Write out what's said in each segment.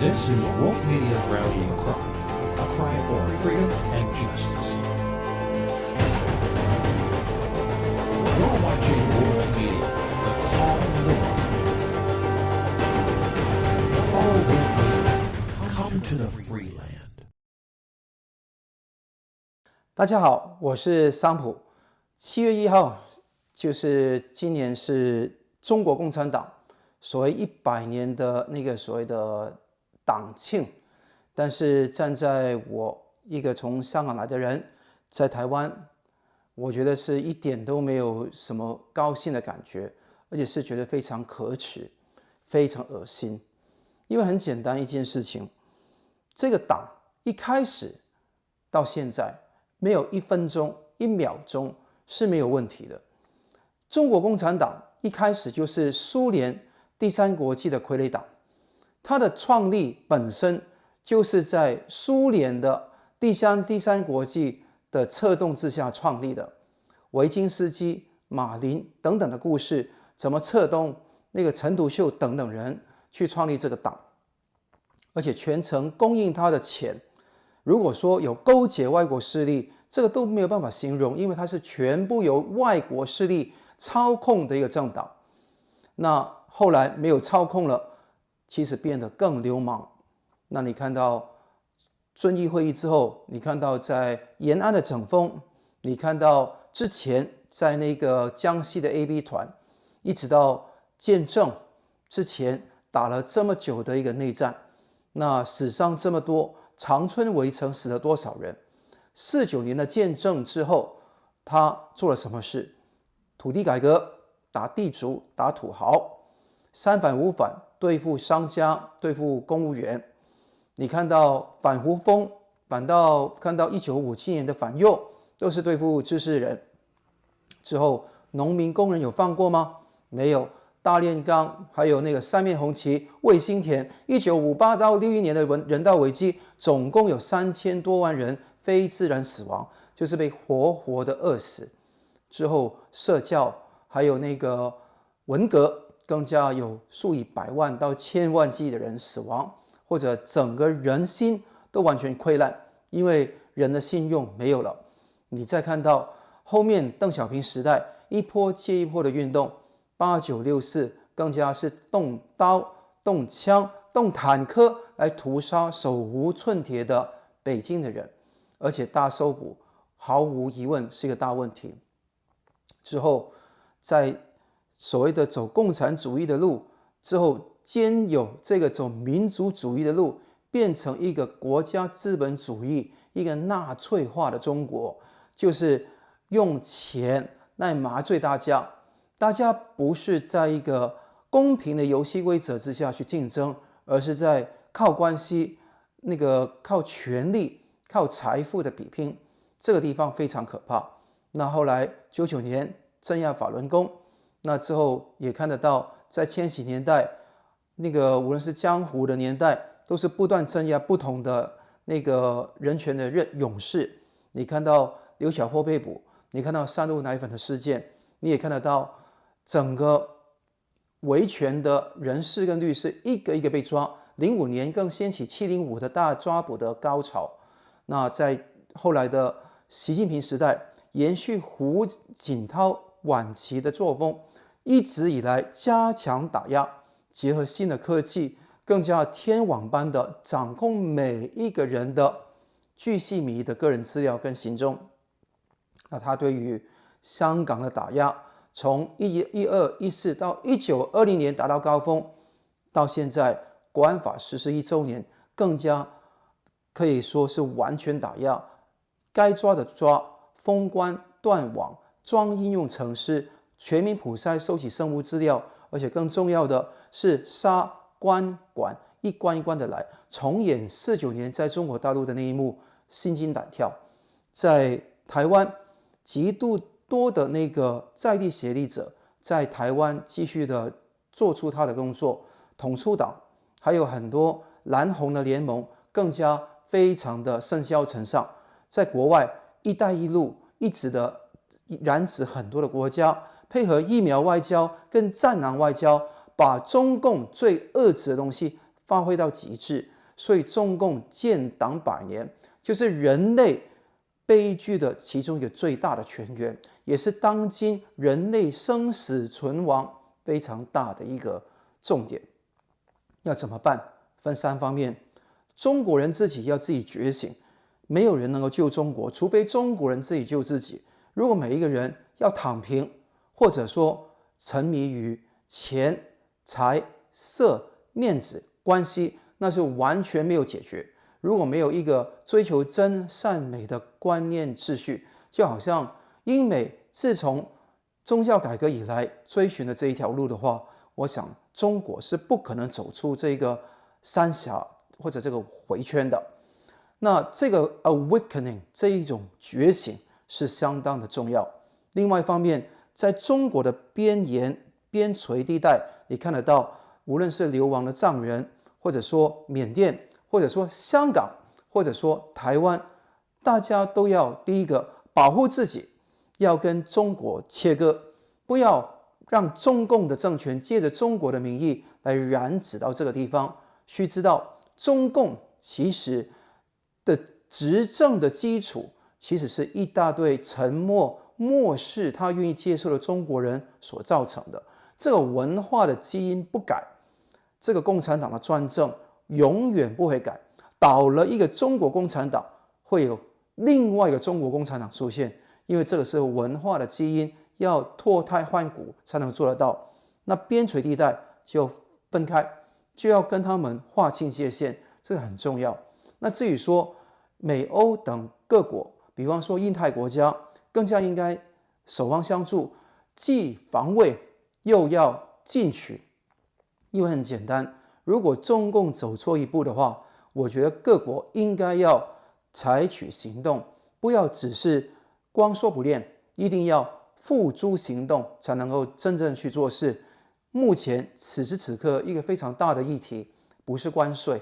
This is woke media's rallying cry, a cry for freedom and justice. You're watching woke media, the call of the world. All woke media, come to the free land. 大家好，我是桑普。7月1号，就是今年是中国共产党所谓100年的那个所谓的党庆，但是站在我一个从香港来的人，在台湾，我觉得是一点都没有什么高兴的感觉，而且是觉得非常可耻，非常恶心。因为很简单一件事情，这个党一开始到现在没有1分钟、1秒钟是没有问题的。中国共产党一开始就是苏联第三国际的傀儡党，它的创立本身就是在苏联的第三国际的策动之下创立的。维金斯基、马林等等的故事，怎么策动那个陈独秀等等人去创立这个党，而且全程供应他的钱。如果说有勾结外国势力，这个都没有办法形容，因为它是全部由外国势力操控的一个政党。那后来没有操控了，其实变得更流氓。那你看到遵义会议之后，你看到在延安的整风，你看到之前在那个江西的 AB 团，一直到建政之前打了这么久的一个内战，那死伤这么多，长春围城死了多少人？49年的建政之后，他做了什么事？土地改革，打地主，打土豪，三反五反，对付商家，对付公务员。你看到反胡风，看到1957年的反右，都是对付知识人。之后农民工人有放过吗？没有。大炼钢，还有那个三面红旗、卫星田，1958到61年的人道危机，总共有3000多万人非自然死亡，就是被活活的饿死。之后社教还有那个文革，更加有数以百万到千万计的人死亡，或者整个人心都完全溃烂，因为人的信用没有了。你再看到后面邓小平时代一波接一波的运动，8964更加是动刀、动枪、动坦克来屠杀手无寸铁的北京的人，而且大搜捕毫无疑问是一个大问题。之后在所谓的走共产主义的路之后，兼有这个走民族主义的路，变成一个国家资本主义、一个纳粹化的中国，就是用钱来麻醉大家。大家不是在一个公平的游戏规则之下去竞争，而是在靠关系、靠权力、靠财富的比拼。这个地方非常可怕。那后来99年镇压法轮功，那之后也看得到，在千禧年代，无论是江湖的年代，都是不断镇压不同的人权的勇士。你看到刘晓波被捕，你看到三鹿奶粉的事件，你也看得到整个维权的人士跟律师一个一个被抓。05年更掀起705的大抓捕的高潮。那在后来的习近平时代，延续胡锦涛晚期的作风，一直以来加强打压，结合新的科技，更加天网般的掌控每一个人的巨细靡遗的个人资料跟行踪。那他对于香港的打压，从12、14到1920年达到高峰，到现在国安法实施1周年，更加可以说是完全打压，该抓的抓，封关断网，装应用程式，全民普筛收集生物资料，而且更重要的是杀关管，一关一关的来，重演49年在中国大陆的那一幕，心惊胆跳。在台湾极度多的在地协力者，在台湾继续的做出他的工作，统促党还有很多蓝红的联盟更加非常的盛嚣尘上。在国外一带一路一直的染指很多的国家，配合疫苗外交跟战狼外交，把中共最恶质的东西发挥到极致。所以中共建党100年，就是人类悲剧的其中一个最大的泉源，也是当今人类生死存亡非常大的一个重点。要怎么办？分3方面。中国人自己要自己觉醒，没有人能够救中国，除非中国人自己救自己。如果每一个人要躺平，或者说沉迷于钱、财、色、面子、关系，那是完全没有解决。如果没有一个追求真善美的观念秩序，就好像英美自从宗教改革以来追寻的这一条路的话，我想中国是不可能走出这个三峡或者这个回圈的。那这个 awakening 这一种觉醒是相当的重要。另外一方面，在中国的边沿边陲地带，你看得到，无论是流亡的藏人，或者说缅甸，或者说香港，或者说台湾，大家都要第一个保护自己，要跟中国切割，不要让中共的政权借着中国的名义来染指到这个地方。须知道，中共其实的执政的基础其实是一大堆沉默漠视他愿意接受的中国人所造成的。这个文化的基因不改，这个共产党的专政永远不会改。倒了一个中国共产党，会有另外一个中国共产党出现，因为这个是文化的基因，要脱胎换骨才能做得到。那边陲地带就分开，就要跟他们划清界限，这个很重要。那至于说美欧等各国，比方说印太国家，更加应该守望相助，既防卫又要进取。因为很简单，如果中共走错一步的话，我觉得各国应该要采取行动，不要只是光说不练，一定要付诸行动，才能够真正去做事。目前此时此刻一个非常大的议题，不是关税，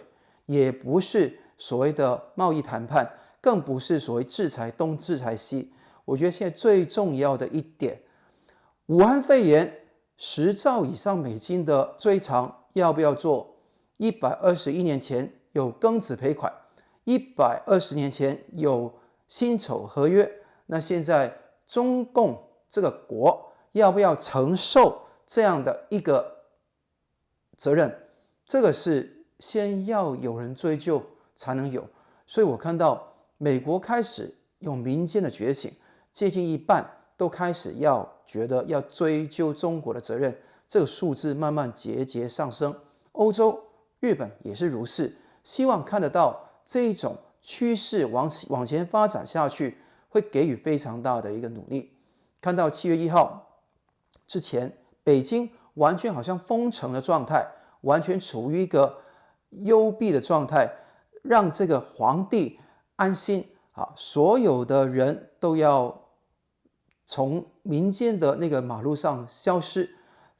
也不是所谓的贸易谈判，更不是所谓制裁东制裁西。我觉得现在最重要的一点，武汉肺炎10兆以上美金的追偿要不要做？121年前有庚子赔款，120年前有辛丑合约，那现在中共这个国要不要承受这样的一个责任？这个是先要有人追究才能有。所以我看到美国开始有民间的觉醒，接近一半都开始要觉得要追究中国的责任，这个数字慢慢节节上升。欧洲、日本也是如是，希望看得到这一种趋势往前发展下去，会给予非常大的一个努力。看到7月1号之前，北京完全好像封城的状态，完全处于一个幽闭的状态，让这个皇帝安心啊，所有的人都要从民间的那个马路上消失，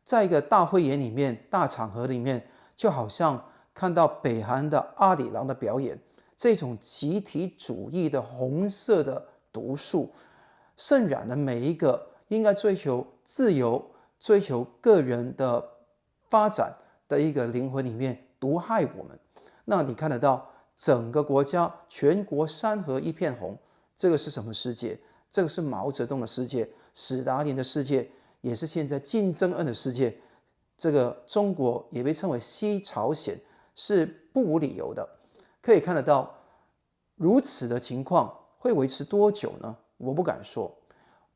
在一个大会演里面、大场合里面，就好像看到北韩的阿里郎的表演，这种集体主义的红色的毒素，渗染了每一个应该追求自由、追求个人的发展的一个灵魂里面，毒害我们。那你看得到整个国家全国山河一片红，这个是什么世界？这个是毛泽东的世界，史达林的世界，也是现在金正恩的世界。这个中国也被称为西朝鲜，是不无理由的。可以看得到，如此的情况会维持多久呢？我不敢说，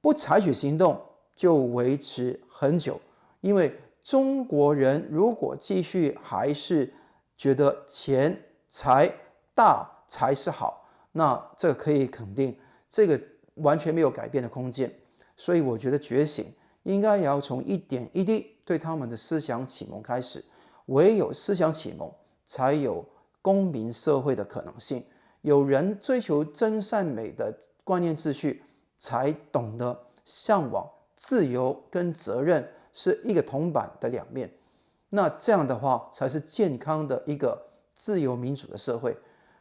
不采取行动就维持很久。因为中国人如果继续还是觉得钱财大才是好，那这个可以肯定，这个完全没有改变的空间。所以我觉得觉醒应该也要从一点一滴对他们的思想启蒙开始，唯有思想启蒙，才有公民社会的可能性。有人追求真善美的观念秩序，才懂得向往自由跟责任是一个铜板的两面。那这样的话，才是健康的一个自由民主的社会。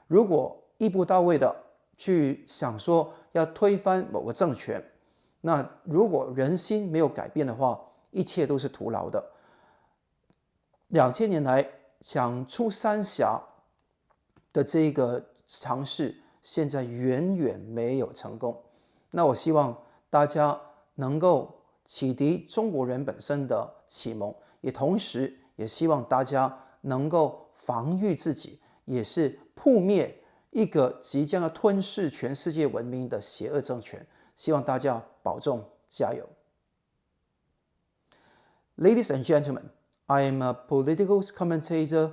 如果一步到位的去想说要推翻某个政权，那如果人心没有改变的话，一切都是徒劳的。2000年来，想出三峡的这个尝试，现在远远没有成功。那我希望大家能够启迪中国人本身的启蒙，也同时也希望大家能够防御自己，也是扑灭一个即将要吞噬全世界文明的邪恶政权。希望大家保重，加油。Ladies and gentlemen, I am a political commentator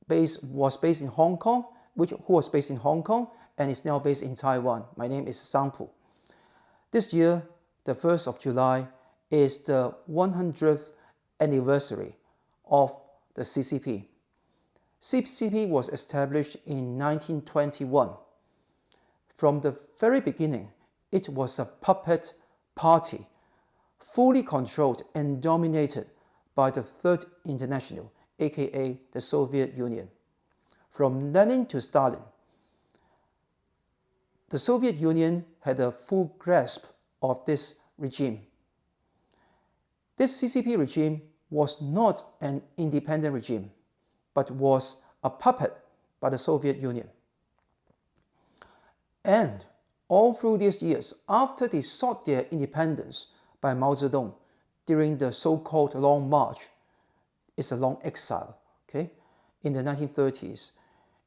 was based in Hong Kong, who was based in Hong Kong and is now based in Taiwan. My name is Sampu. This year, the 1st of July, is the 100th anniversary of the CCP. CCP was established in 1921. From the very beginning, it was a puppet party, fully controlled and dominated by the Third International, aka the Soviet Union. From Lenin to Stalin, the Soviet Union had a full grasp of this regime. This CCP regime was not an independent regime, but was a puppet by the Soviet Union. And all through these years, after they sought their independence by Mao Zedong during the so-called Long March, it's a long exile, okay, in the 1930s,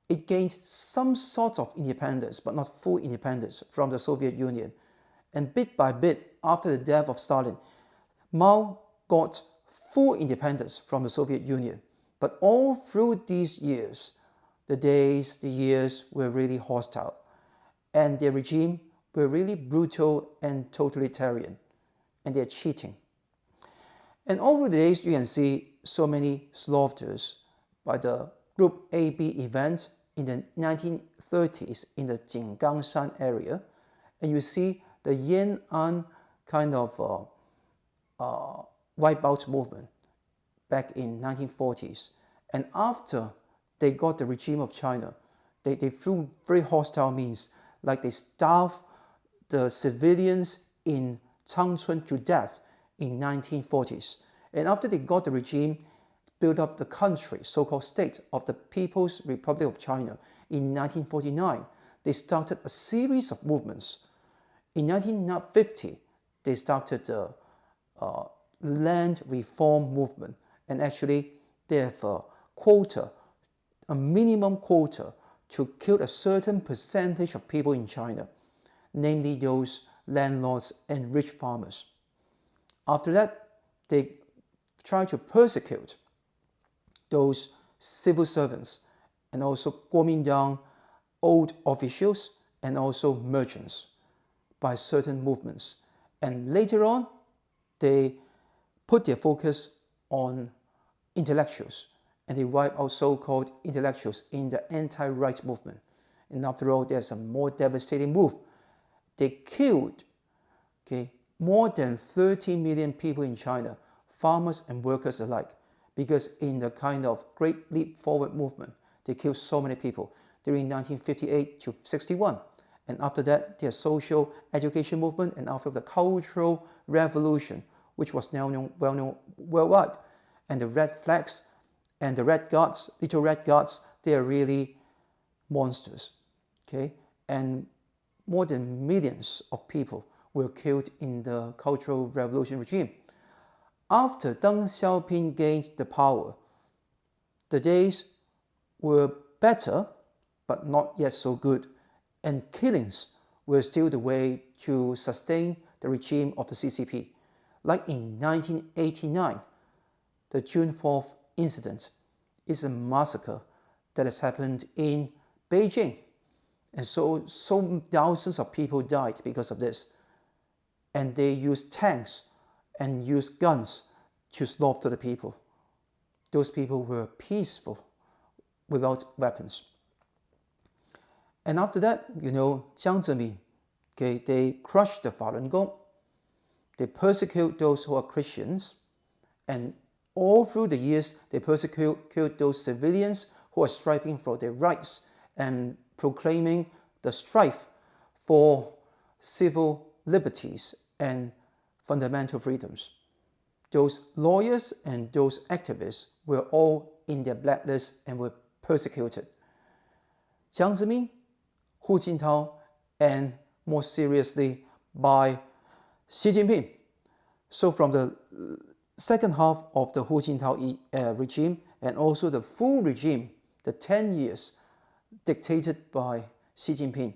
it gained some sort of independence, but not full independence from the Soviet Union. And bit by bit, after the death of Stalin, Mao got full independence from the Soviet Union. But all through these years, the days, the years were really hostile. And their regime were really brutal and totalitarian. And they're cheating. And over the days, you can see so many slaughters by the Group AB event in the 1930s in the Jinggangshan area. And you see the Yan'an kind of wipeout movement back in 1940s. And after they got the regime of China, they threw very hostile means, like they starved the civilians in Changchun to death in 1940s. And after they got the regime, built up the country, so-called state of the People's Republic of China in 1949, they started a series of movements. In 1950, they started the land reform movement. And actually, they have a quota, a minimum quota, to kill a certain percentage of people in China, namely those landlords and rich farmers. After that, they tried to persecute those civil servants and also Kuomintang old officials and also merchants by certain movements. And later on, they put their focus on intellectuals, and they wiped out so-called intellectuals in the anti-right movement. And after all, there's a more devastating move. They killed more than 30 million people in China, farmers and workers alike, because in the kind of Great Leap Forward movement, they killed so many people during 1958 to 61. And after that, their social education movement, and after the Cultural Revolution, which was now well known worldwide. And the red flags and the red guards, little red guards, they are really monsters. Okay? And more than millions of people were killed in the Cultural Revolution regime. After Deng Xiaoping gained the power, the days were better, but not yet so good. And killings were still the way to sustain the regime of the CCP. Like in 1989, the June 4th incident is a massacre that has happened in Beijing. And so thousands of people died because of this. And they used tanks and used guns to slaughter the people. Those people were peaceful, without weapons. And after that, you know, Jiang Zemin, they crushed the Falun Gong. They persecute those who are Christians. And all through the years, they persecute those civilians who are striving for their rights and proclaiming the strife for civil liberties and fundamental freedoms. Those lawyers and those activists were all in their blacklist and were persecuted. Jiang Zemin, Hu Jintao, and more seriously by Xi Jinping. So from the second half of the Hu Jintao regime and also the full regime, the 10 years dictated by Xi Jinping,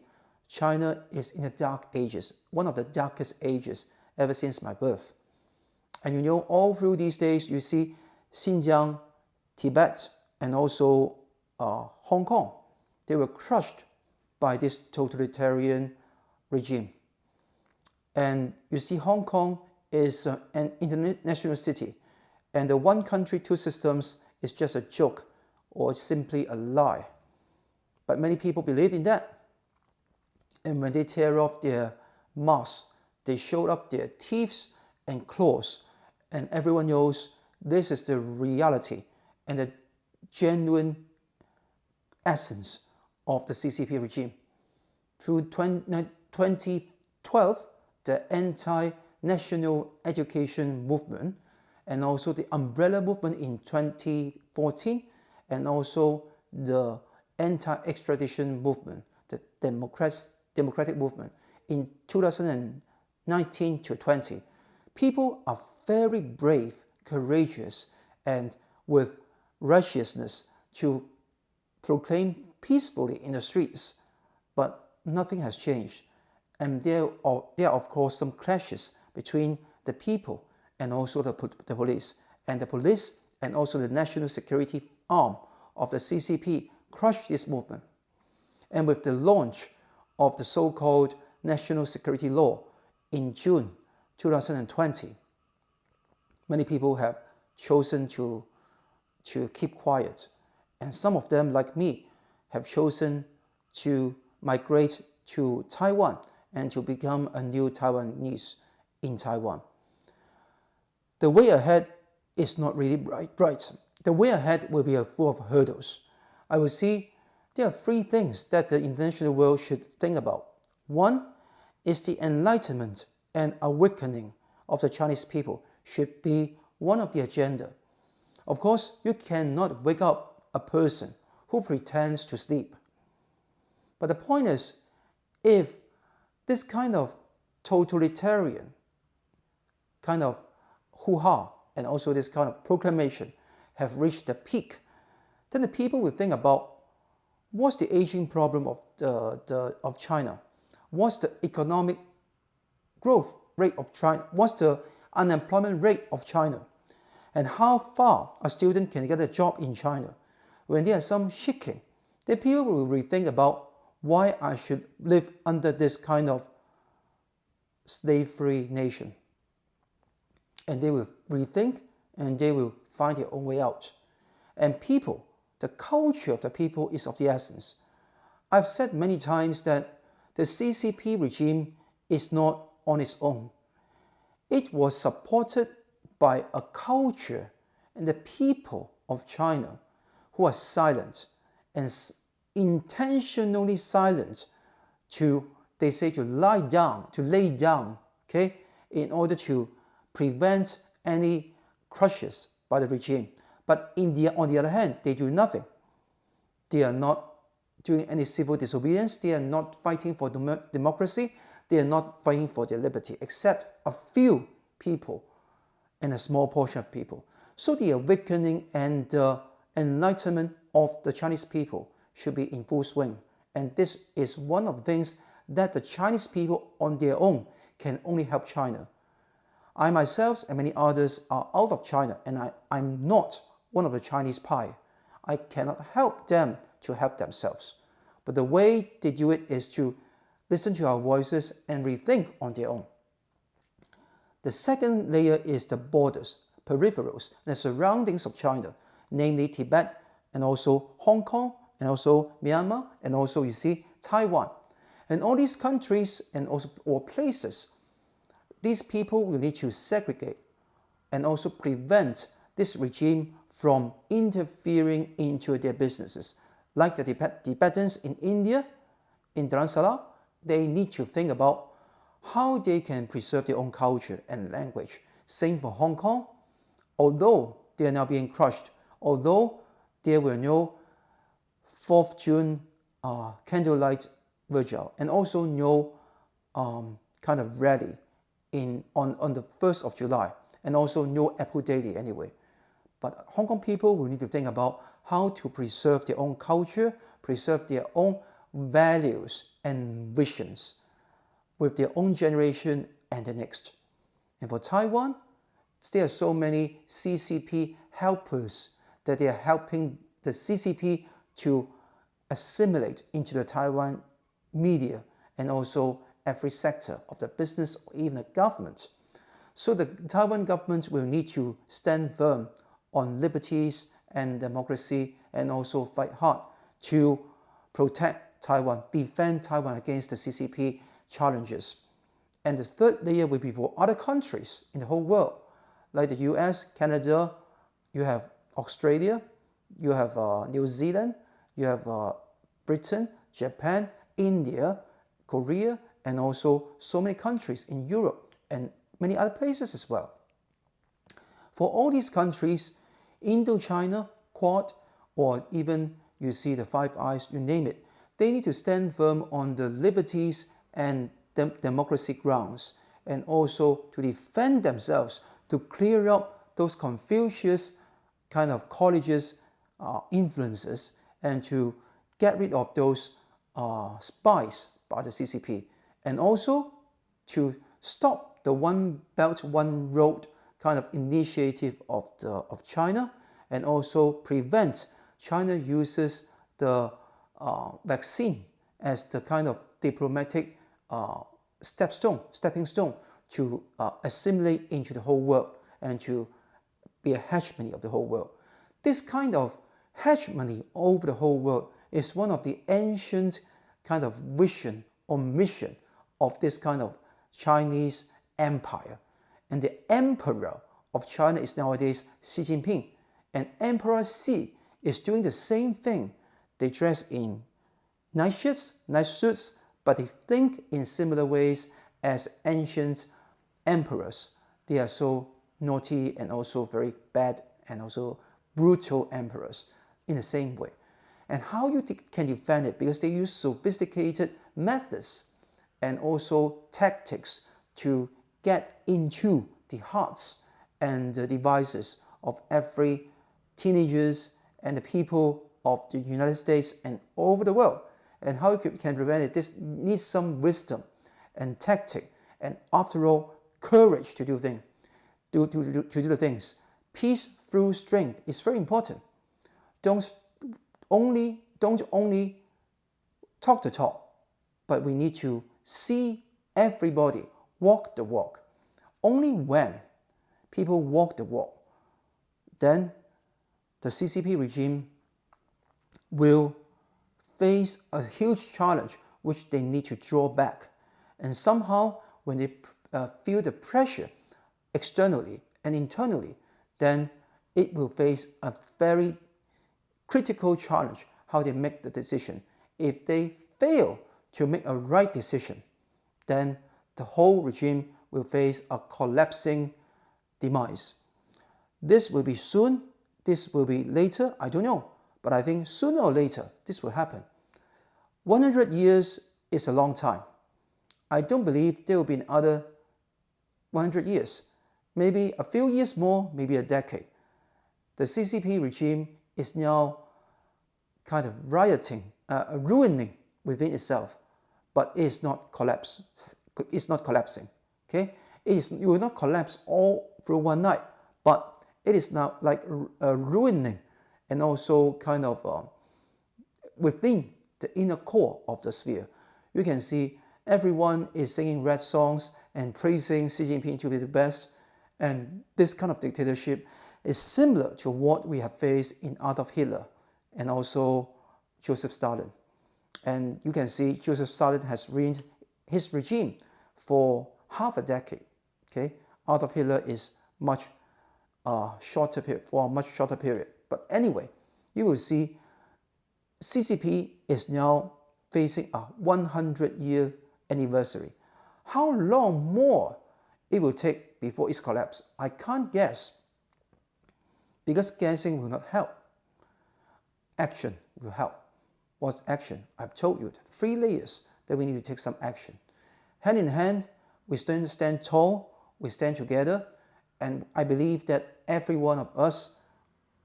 China is in the dark ages, one of the darkest ages ever since my birth. And you know, all through these days, you see Xinjiang, Tibet, and also Hong Kong, they were crushed by this totalitarian regime. And you see Hong Kong is an international city, and the one country, two systems is just a joke or simply a lie. But many people believe in that. And when they tear off their masks, they show up their teeth and claws, and everyone knows this is the reality and the genuine essence of the CCP regime. Through 2012, the anti-national education movement, and also the umbrella movement in 2014, and also the anti-extradition movement, the democratic movement in 2019 to 20. People are very brave, courageous, and with righteousness to proclaim peacefully in the streets, but nothing has changed. And there are of course some clashes between the people and also the police. And the police and also the national security arm of the CCP crushed this movement. And with the launch of the so-called national security law in June 2020, many people have chosen to keep quiet. And some of them, like me, have chosen to migrate to Taiwan and to become a new Taiwanese in Taiwan. The way ahead is not really bright. The way ahead will be full of hurdles. I will see there are three things that the international world should think about. One is the enlightenment and awakening of the Chinese people should be one of the agenda. Of course, you cannot wake up a person who pretends to sleep. But the point is, if this kind of totalitarian kind of hoo-ha and also this kind of proclamation have reached the peak, then the people will think about what's the aging problem of China, what's the economic growth rate of China, what's the unemployment rate of China, and how far a student can get a job in China. When there are some shaking, then people will rethink about why I should live under this kind of slave-free nation. And they will rethink and they will find their own way out. And people, the culture of the people is of the essence. I've said many times that the CCP regime is not on its own. It was supported by a culture and the people of China who are silent and intentionally silent to, they say, to lay down, okay, in order to prevent any crushes by the regime. But on the other hand, they do nothing. They are not doing any civil disobedience. They are not fighting for democracy. They are not fighting for their liberty, except a few people and a small portion of people. So the awakening and enlightenment of the Chinese people should be in full swing. And this is one of the things that the Chinese people on their own can only help China. I myself and many others are out of China, and I'm not one of the Chinese pie. I cannot help them to help themselves. But the way they do it is to listen to our voices and rethink on their own. The second layer is the borders, peripherals, and the surroundings of China, namely Tibet and also Hong Kong and also Myanmar and also, you see, Taiwan. And all these countries and also or places, these people will need to segregate and also prevent this regime from interfering into their businesses. Like the Tibetans in India, in Dharamsala, they need to think about how they can preserve their own culture and language. Same for Hong Kong. Although they are now being crushed, although there were no 4th June candlelight vigil, and also no kind of rally on the 1st of July, and also no Apple Daily anyway. But Hong Kong people will need to think about how to preserve their own culture, preserve their own values and visions with their own generation and the next. And for Taiwan, there are so many CCP helpers that they are helping the CCP to assimilate into the Taiwan media and also every sector of the business or even the government. So the Taiwan government will need to stand firm on liberties and democracy and also fight hard to protect Taiwan, defend Taiwan against the CCP challenges. And the third layer will be for other countries in the whole world, like the US, Canada, you have Australia, you have New Zealand, you have Britain, Japan, India, Korea, and also so many countries in Europe and many other places as well. For all these countries, Indochina, Quad, or even you see the Five Eyes, you name it, they need to stand firm on the liberties and democracy grounds, and also to defend themselves, to clear up those Confucius kind of colleges influences, and to get rid of those spies by the CCP, and also to stop the One Belt, One Road kind of initiative of China, and also prevent China uses the vaccine as the kind of diplomatic stepping stone to assimilate into the whole world and to be a hegemony of the whole world. This kind of hegemony over the whole world is one of the ancient kind of vision or mission of this kind of Chinese empire. And the emperor of China is nowadays Xi Jinping. And Emperor Xi is doing the same thing. They dress in nice suits, but they think in similar ways as ancient emperors. They are so naughty and also very bad and also brutal emperors in the same way. And how you can defend it? Because they use sophisticated methods and also tactics to get into the hearts and the devices of every teenagers and the people of the United States and over the world. And how you can prevent it? This needs some wisdom and tactic, and after all, courage to do the things. Peace through strength is very important. Don't only talk the talk, but we need to see everybody walk the walk. Only when people walk the walk, then the CCP regime will face a huge challenge which they need to draw back. And somehow, when they feel the pressure externally and internally, then it will face a very critical challenge how they make the decision. If they fail to make a right decision, then the whole regime will face a collapsing demise. This will be soon, this will be later, I don't know. But I think sooner or later, this will happen. 100 years is a long time. I don't believe there will be another 100 years. Maybe a few years more, maybe a decade. The CCP regime is now kind of ruining within itself, but it is not collapsing. Okay? It will not collapse all through one night, but it is now like ruining and also kind of within the inner core of the sphere. You can see everyone is singing red songs and praising Xi Jinping to be the best. And this kind of dictatorship is similar to what we have faced in Adolf Hitler and also Joseph Stalin. And you can see Joseph Stalin has reigned his regime for half a decade. Okay, Adolf Hitler is much shorter period. But anyway, you will see CCP is now facing a 100-year anniversary. How long more it will take before its collapse? I can't guess, because guessing will not help. action will help. What's action? I've told you 3 layers that we need to take some action. Hand in hand, we stand tall, we stand together, and I believe that every one of us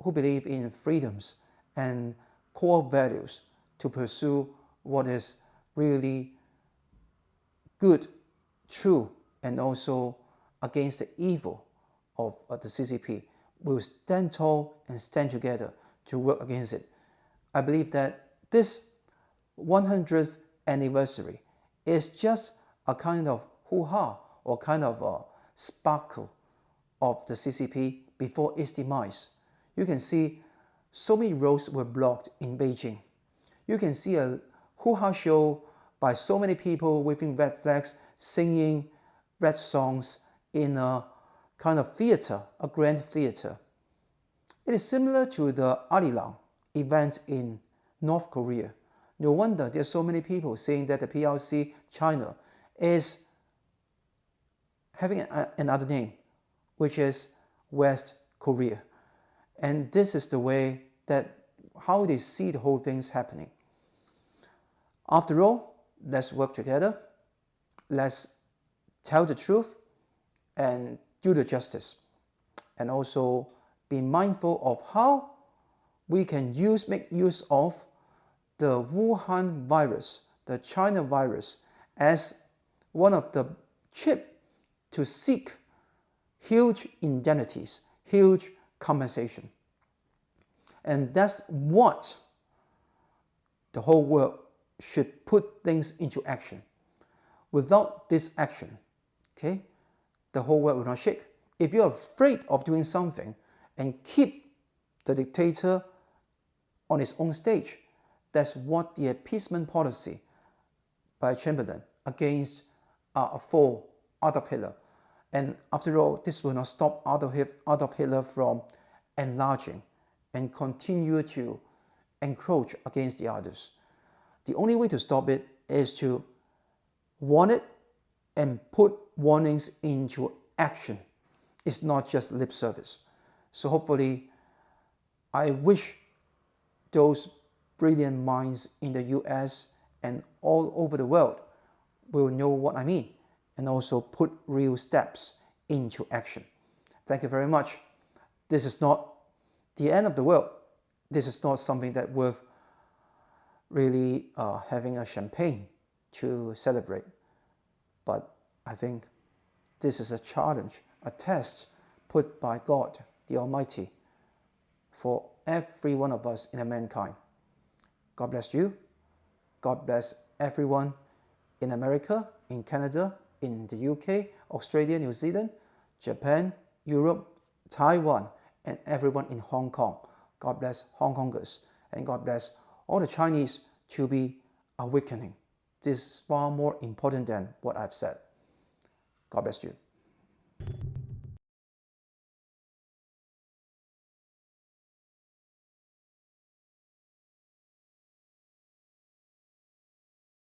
who believe in freedoms and core values to pursue what is really good, true, and also against the evil of the CCP will stand tall and stand together to work against it. I believe that this 100th anniversary is just a kind of hoo-ha or kind of a sparkle of the CCP before its demise. You can see so many roads were blocked in Beijing. You can see a hoo-ha show by so many people waving red flags, singing red songs in a kind of theater, a grand theater. It is similar to the Alilang events in North Korea. No wonder there are so many people saying that the PRC China is having another name, which is West Korea. And this is the way that how they see the whole thing's happening. After all, let's work together. Let's tell the truth and do the justice. And also be mindful of how we can make use of the Wuhan virus, the China virus, as one of the chip to seek huge indemnities, huge compensation. And that's what the whole world should put things into action. Without this action, okay, the whole world will not shake. If you're afraid of doing something and keep the dictator on his own stage, that's what the appeasement policy by Chamberlain against for Adolf Hitler. And after all, this will not stop Adolf Hitler from enlarging and continue to encroach against the others. The only way to stop it is to warn it and put warnings into action. It's not just lip service. So hopefully, I wish those brilliant minds in the US and all over the world will know what I mean and also put real steps into action. Thank you very much. This is not the end of the world. This is not something that worth really having a champagne to celebrate. But I think this is a challenge, a test put by God, the Almighty, for every one of us in mankind. God bless you. God bless everyone in America, in Canada, in the UK, Australia, New Zealand, Japan, Europe, Taiwan, and everyone in Hong Kong. God bless Hong Kongers, and God bless all the Chinese to be awakening. This is far more important than what I've said. God bless you.